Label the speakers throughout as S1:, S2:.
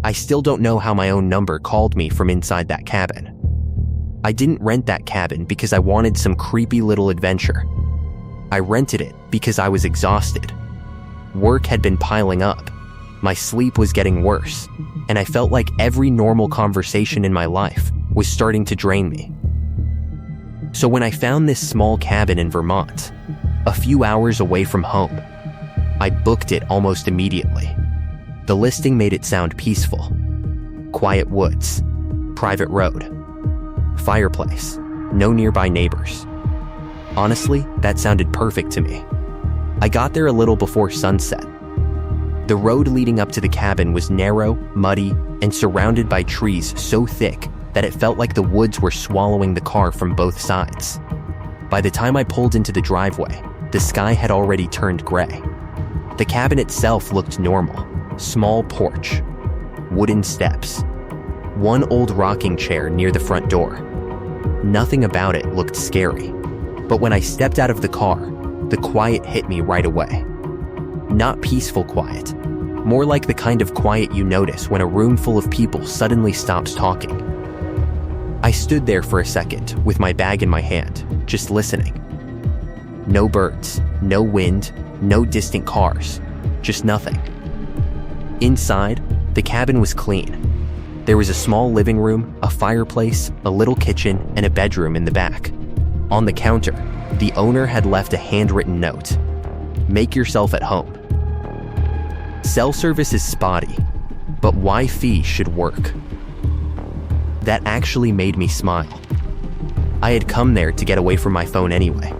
S1: I still don't know how my own number called me from inside that cabin. I didn't rent that cabin because I wanted some creepy little adventure. I rented it because I was exhausted. Work had been piling up. My sleep was getting worse, and I felt like every normal conversation in my life was starting to drain me. So when I found this small cabin in Vermont, a few hours away from home, I booked it almost immediately. The listing made it sound peaceful. Quiet woods, private road, fireplace, no nearby neighbors. Honestly, that sounded perfect to me. I got there a little before sunset. The road leading up to the cabin was narrow, muddy, and surrounded by trees so thick that it felt like the woods were swallowing the car from both sides. By the time I pulled into the driveway, the sky had already turned gray. The cabin itself looked normal. Small porch, wooden steps, one old rocking chair near the front door. Nothing about it looked scary, but when I stepped out of the car, the quiet hit me right away. Not peaceful quiet, more like the kind of quiet you notice when a room full of people suddenly stops talking. I stood there for a second with my bag in my hand, just listening. No birds, no wind, no distant cars, just nothing. Inside, the cabin was clean. There was a small living room, a fireplace, a little kitchen, and a bedroom in the back. On the counter, the owner had left a handwritten note. Make yourself at home. Cell service is spotty, but Wi-Fi should work. That actually made me smile. I had come there to get away from my phone anyway.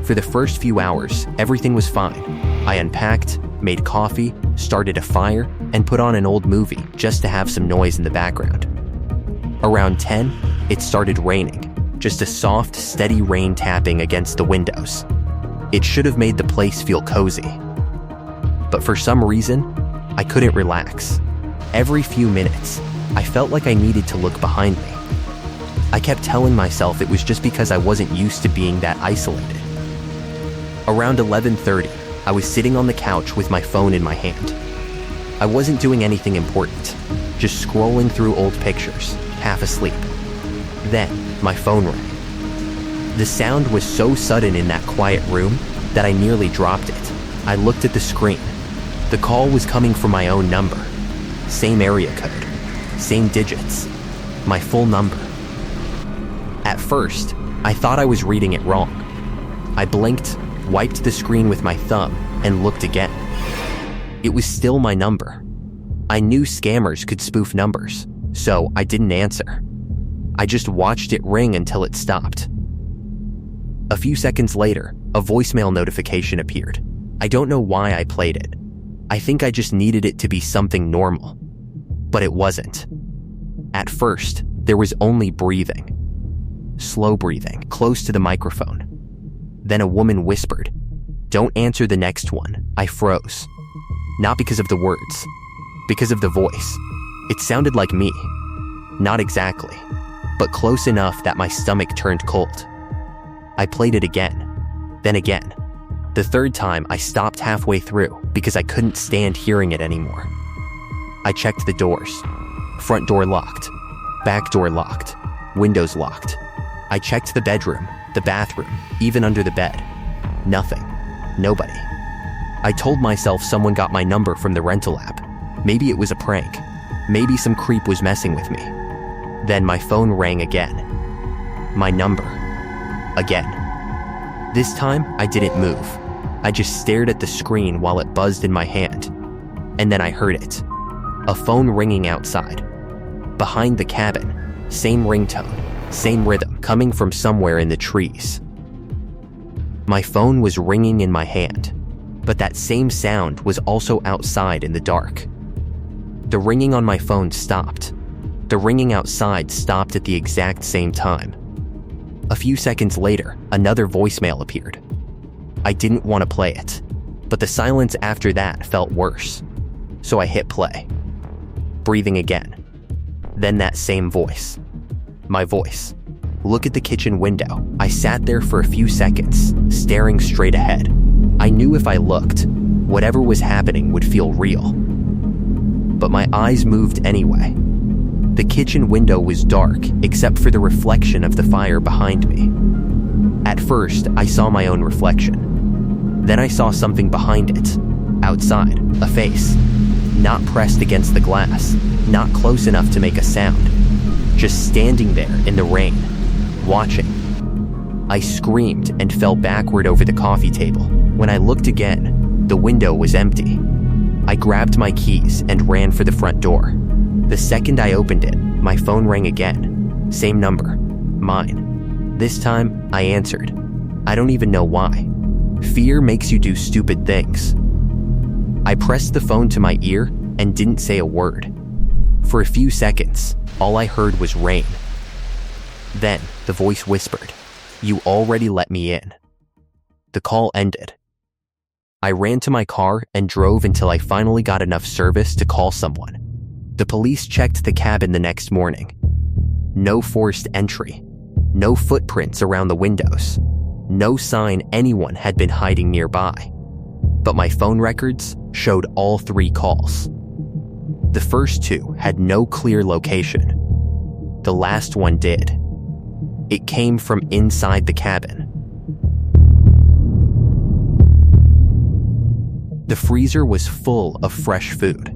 S1: For the first few hours, everything was fine. I unpacked, made coffee, started a fire, and put on an old movie just to have some noise in the background. Around 10, it started raining, just a soft, steady rain tapping against the windows. It should have made the place feel cozy. But for some reason, I couldn't relax. Every few minutes, I felt like I needed to look behind me. I kept telling myself it was just because I wasn't used to being that isolated. Around 11:30, I was sitting on the couch with my phone in my hand. I wasn't doing anything important, just scrolling through old pictures, half asleep. Then, my phone rang. The sound was so sudden in that quiet room that I nearly dropped it. I looked at the screen. The call was coming from my own number. Same area code, same digits, my full number. At first, I thought I was reading it wrong. I blinked, wiped the screen with my thumb, and looked again. It was still my number. I knew scammers could spoof numbers, so I didn't answer. I just watched it ring until it stopped. A few seconds later, a voicemail notification appeared. I don't know why I played it. I think I just needed it to be something normal. But it wasn't. At first, there was only breathing. Slow breathing, close to the microphone. Then a woman whispered, "Don't answer the next one." I froze. Not because of the words, because of the voice. It sounded like me. Not exactly, but close enough that my stomach turned cold. I played it again, then again. The third time, I stopped halfway through because I couldn't stand hearing it anymore. I checked the doors. Front door locked, back door locked, windows locked. I checked the bedroom, the bathroom, even under the bed. Nothing. Nobody. I told myself someone got my number from the rental app. Maybe it was a prank. Maybe some creep was messing with me. Then my phone rang again. My number. Again. This time, I didn't move. I just stared at the screen while it buzzed in my hand. And then I heard it. A phone ringing outside. Behind the cabin. Same ringtone. Same rhythm, coming from somewhere in the trees. My phone was ringing in my hand, but that same sound was also outside in the dark. The ringing on my phone stopped. The ringing outside stopped at the exact same time. A few seconds later, another voicemail appeared. I didn't want to play it, but the silence after that felt worse. So I hit play. Breathing again. Then that same voice. My voice. Look at the kitchen window. I sat there for a few seconds, staring straight ahead. I knew if I looked, whatever was happening would feel real. but my eyes moved anyway. The kitchen window was dark except for the reflection of the fire behind me. At first, I saw my own reflection. Then I saw something behind it. Outside, a face. Not pressed against the glass, not close enough to make a sound. Just standing there in the rain, watching. I screamed and fell backward over the coffee table. When I looked again, the window was empty. I grabbed my keys and ran for the front door. The second I opened it, my phone rang again. Same number, mine. This time, I answered. I don't even know why. Fear makes you do stupid things. I pressed the phone to my ear and didn't say a word. For a few seconds, all I heard was rain. Then, the voice whispered, "You already let me in." The call ended. I ran to my car and drove until I finally got enough service to call someone. The police checked the cabin the next morning. No forced entry. No footprints around the windows. No sign anyone had been hiding nearby. But my phone records showed all 3 calls. The first 2 had no clear location. The last one did. It came from inside the cabin. The freezer was full of fresh food,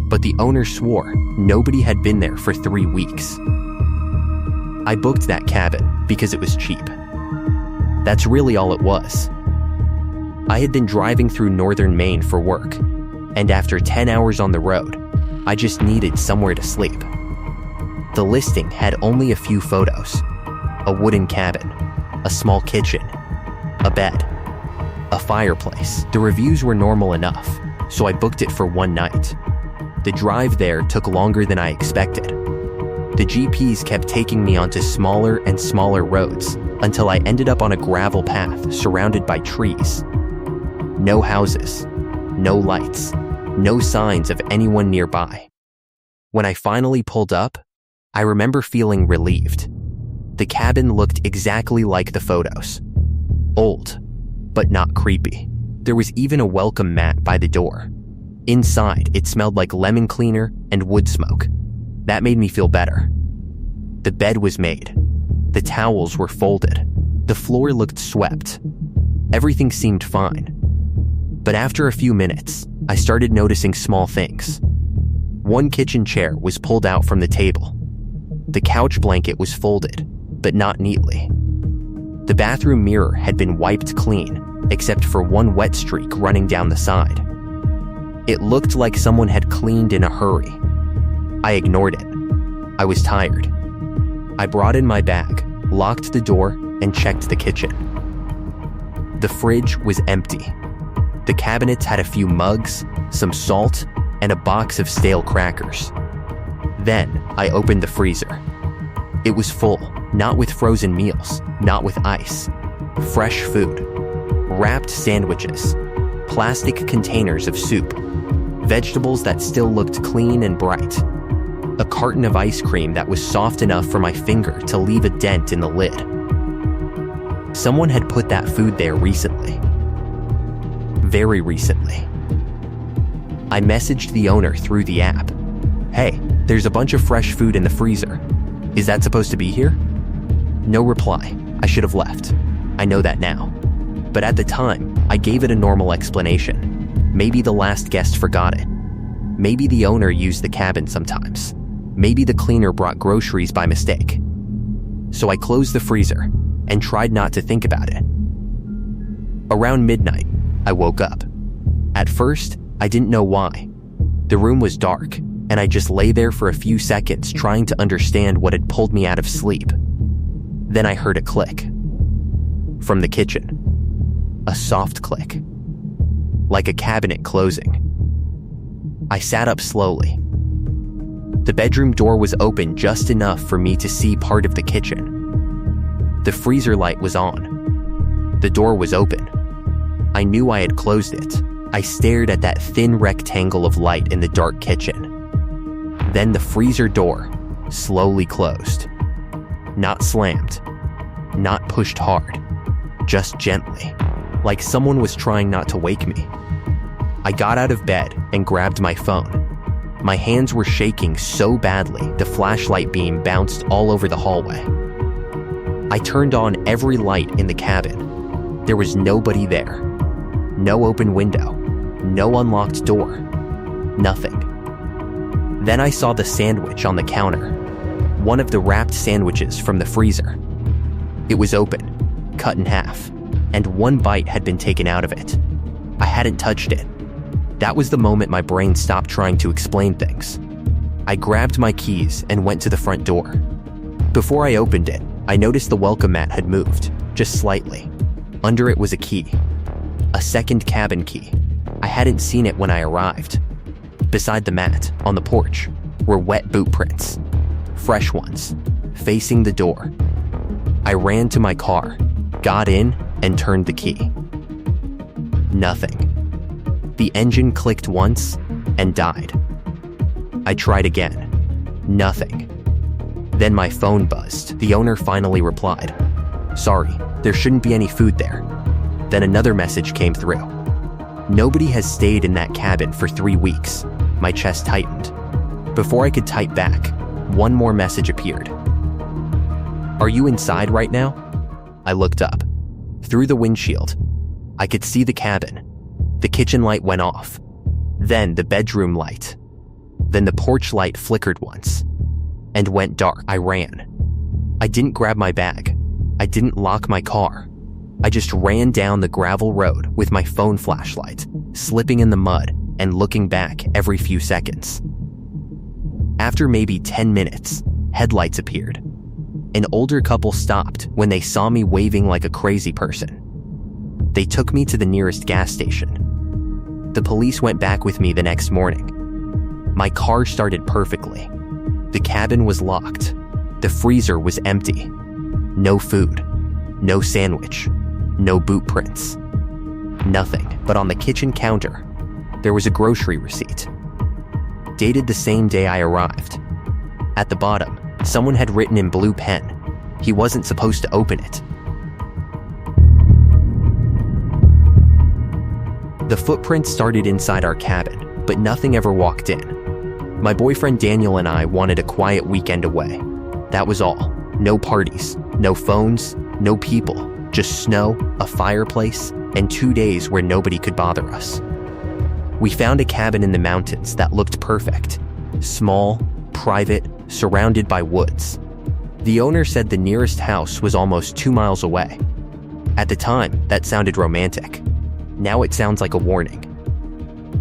S1: but the owner swore nobody had been there for 3 weeks. I booked that cabin because it was cheap. That's really all it was. I had been driving through northern Maine for work, and after 10 hours on the road, I just needed somewhere to sleep. The listing had only a few photos: a wooden cabin, a small kitchen, a bed, a fireplace. The reviews were normal enough, so I booked it for 1 night. The drive there took longer than I expected. The GPS kept taking me onto smaller and smaller roads until I ended up on a gravel path surrounded by trees. No houses, no lights, no signs of anyone nearby. When I finally pulled up, I remember feeling relieved. The cabin looked exactly like the photos. Old, but not creepy. There was even a welcome mat by the door. Inside, it smelled like lemon cleaner and wood smoke. That made me feel better. The bed was made. The towels were folded. The floor looked swept. Everything seemed fine. But after a few minutes, I started noticing small things. One kitchen chair was pulled out from the table. The couch blanket was folded, but not neatly. The bathroom mirror had been wiped clean, except for one wet streak running down the side. It looked like someone had cleaned in a hurry. I ignored it. I was tired. I brought in my bag, locked the door, and checked the kitchen. The fridge was empty. The cabinets had a few mugs, some salt, and a box of stale crackers. Then I opened the freezer. It was full, not with frozen meals, not with ice. Fresh food, wrapped sandwiches, plastic containers of soup, vegetables that still looked clean and bright, a carton of ice cream that was soft enough for my finger to leave a dent in the lid. Someone had put that food there recently. Very recently. I messaged the owner through the app. "Hey, there's a bunch of fresh food in the freezer. Is that supposed to be here?" No reply. I should have left. I know that now. But at the time, I gave it a normal explanation. Maybe the last guest forgot it. Maybe the owner used the cabin sometimes. Maybe the cleaner brought groceries by mistake. So I closed the freezer and tried not to think about it. Around midnight, I woke up. At first, I didn't know why. The room was dark, and I just lay there for a few seconds trying to understand what had pulled me out of sleep. Then I heard a click. From the kitchen. A soft click. Like a cabinet closing. I sat up slowly. The bedroom door was open just enough for me to see part of the kitchen. The freezer light was on. The door was open. I knew I had closed it. I stared at that thin rectangle of light in the dark kitchen. Then the freezer door slowly closed. Not slammed. Not pushed hard. Just gently. Like someone was trying not to wake me. I got out of bed and grabbed my phone. My hands were shaking so badly the flashlight beam bounced all over the hallway. I turned on every light in the cabin. There was nobody there. No open window. No unlocked door. Nothing. Then I saw the sandwich on the counter. One of the wrapped sandwiches from the freezer. It was open, cut in half, and one bite had been taken out of it. I hadn't touched it. That was the moment my brain stopped trying to explain things. I grabbed my keys and went to the front door. Before I opened it, I noticed the welcome mat had moved, just slightly. Under it was a key. A second cabin key. I hadn't seen it when I arrived. Beside the mat, on the porch, were wet boot prints. Fresh ones, facing the door. I ran to my car, got in, and turned the key. Nothing. The engine clicked once and died. I tried again. Nothing. Then my phone buzzed. The owner finally replied, "Sorry, there shouldn't be any food there." Then another message came through. "Nobody has stayed in that cabin for 3 weeks." My chest tightened. Before I could type back, one more message appeared. "Are you inside right now?" I looked up. Through the windshield, I could see the cabin. The kitchen light went off. Then the bedroom light. Then the porch light flickered once and went dark. I ran. I didn't grab my bag. I didn't lock my car. I just ran down the gravel road with my phone flashlight, slipping in the mud and looking back every few seconds. After maybe 10 minutes, headlights appeared. An older couple stopped when they saw me waving like a crazy person. They took me to the nearest gas station. The police went back with me the next morning. My car started perfectly. The cabin was locked. The freezer was empty. No food. No sandwich. No boot prints. Nothing. But on the kitchen counter, there was a grocery receipt. Dated the same day I arrived. At the bottom, someone had written in blue pen, he wasn't supposed to open it. The footprints started inside our cabin, but nothing ever walked in. My boyfriend Daniel and I wanted a quiet weekend away. That was all. No parties, no phones, no people, just snow, a fireplace, and 2 days where nobody could bother us. We found a cabin in the mountains that looked perfect. Small, private, surrounded by woods. The owner said the nearest house was almost 2 miles away. At the time, that sounded romantic. Now it sounds like a warning.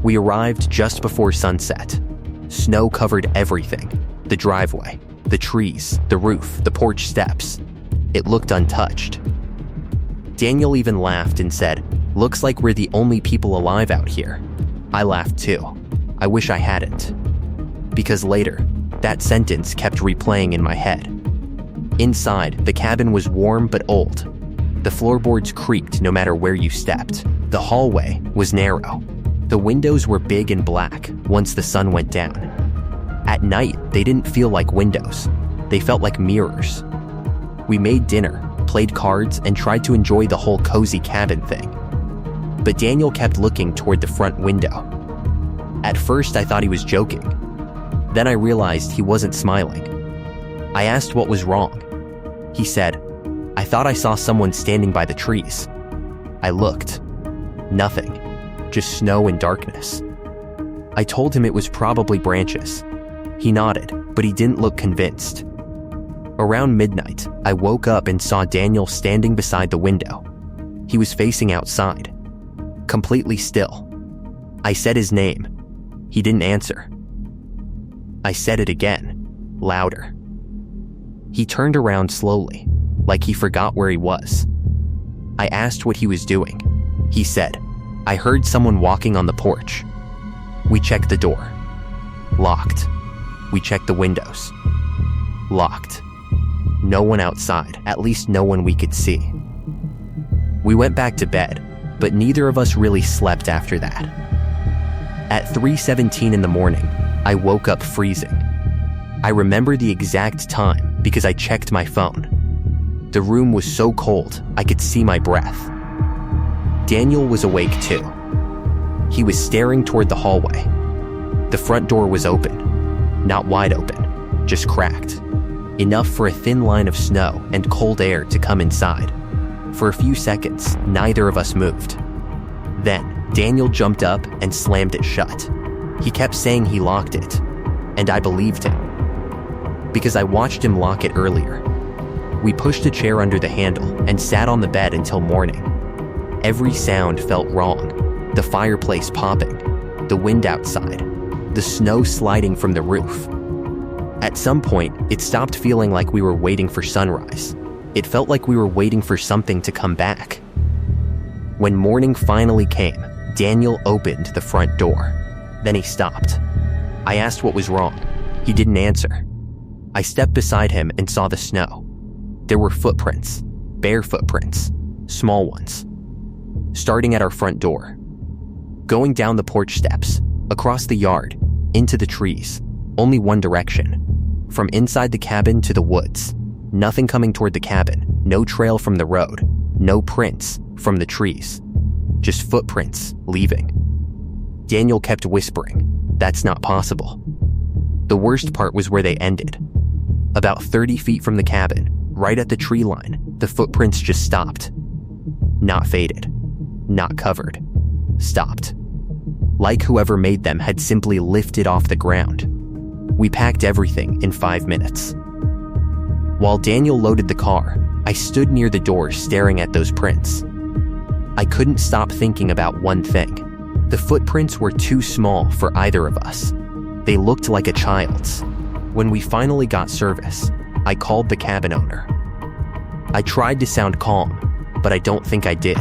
S1: We arrived just before sunset. Snow covered everything. The driveway, the trees, the roof, the porch steps. It looked untouched. Daniel even laughed and said, "Looks like we're the only people alive out here." I laughed too. I wish I hadn't. Because later, that sentence kept replaying in my head. Inside, the cabin was warm but old. The floorboards creaked no matter where you stepped. The hallway was narrow. The windows were big and black once the sun went down. At night, they didn't feel like windows. They felt like mirrors. We made dinner, played cards, and tried to enjoy the whole cozy cabin thing. But Daniel kept looking toward the front window. At first, I thought he was joking. Then I realized he wasn't smiling. I asked what was wrong. He said, "I thought I saw someone standing by the trees." I looked. Nothing. Just snow and darkness. I told him it was probably branches. He nodded, but he didn't look convinced. Around midnight, I woke up and saw Daniel standing beside the window. He was facing outside, completely still. I said his name. He didn't answer. I said it again, louder. He turned around slowly, like he forgot where he was. I asked what he was doing. He said, "I heard someone walking on the porch." We checked the door. Locked. We checked the windows. Locked. No one outside, at least no one we could see. We went back to bed, but neither of us really slept after that. At 3:17 in the morning, I woke up freezing. I remember the exact time because I checked my phone. The room was so cold, I could see my breath. Daniel was awake too. He was staring toward the hallway. The front door was open. Not wide open, just cracked. Enough for a thin line of snow and cold air to come inside. For a few seconds, neither of us moved. Then, Daniel jumped up and slammed it shut. He kept saying he locked it, and I believed him, because I watched him lock it earlier. We pushed a chair under the handle and sat on the bed until morning. Every sound felt wrong. The fireplace popping, the wind outside, the snow sliding from the roof. At some point, it stopped feeling like we were waiting for sunrise. It felt like we were waiting for something to come back. When morning finally came, Daniel opened the front door. Then he stopped. I asked what was wrong. He didn't answer. I stepped beside him and saw the snow. There were footprints, bare footprints, small ones, starting at our front door, going down the porch steps, across the yard, into the trees, only one direction, from inside the cabin to the woods. Nothing coming toward the cabin, no trail from the road, no prints from the trees, just footprints leaving. Daniel kept whispering, "That's not possible." The worst part was where they ended. About 30 feet from the cabin, right at the tree line, the footprints just stopped. Not faded, not covered, stopped. Like whoever made them had simply lifted off the ground. We packed everything in 5 minutes. While Daniel loaded the car, I stood near the door staring at those prints. I couldn't stop thinking about one thing. The footprints were too small for either of us. They looked like a child's. When we finally got service, I called the cabin owner. I tried to sound calm, but I don't think I did.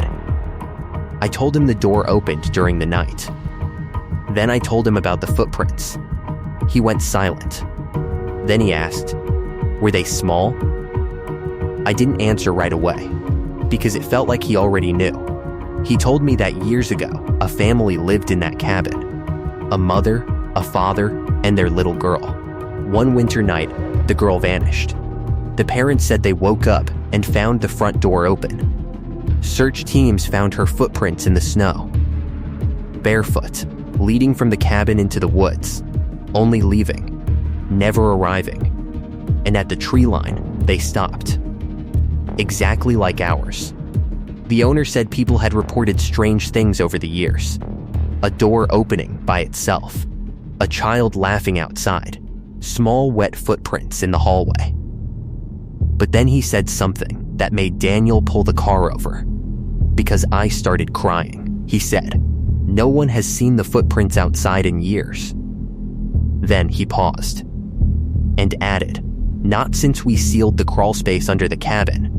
S1: I told him the door opened during the night. Then I told him about the footprints. He went silent. Then he asked, "Were they small?" I didn't answer right away, because it felt like he already knew. He told me that years ago, a family lived in that cabin. A mother, a father, and their little girl. One winter night, the girl vanished. The parents said they woke up and found the front door open. Search teams found her footprints in the snow. Barefoot, leading from the cabin into the woods, only leaving, never arriving. And at the tree line, they stopped. Exactly like ours. The owner said people had reported strange things over the years. A door opening by itself. A child laughing outside. Small wet footprints in the hallway. But then he said something that made Daniel pull the car over. Because I started crying. He said, "No one has seen the footprints outside in years." Then he paused and added, "Not since we sealed the crawl space under the cabin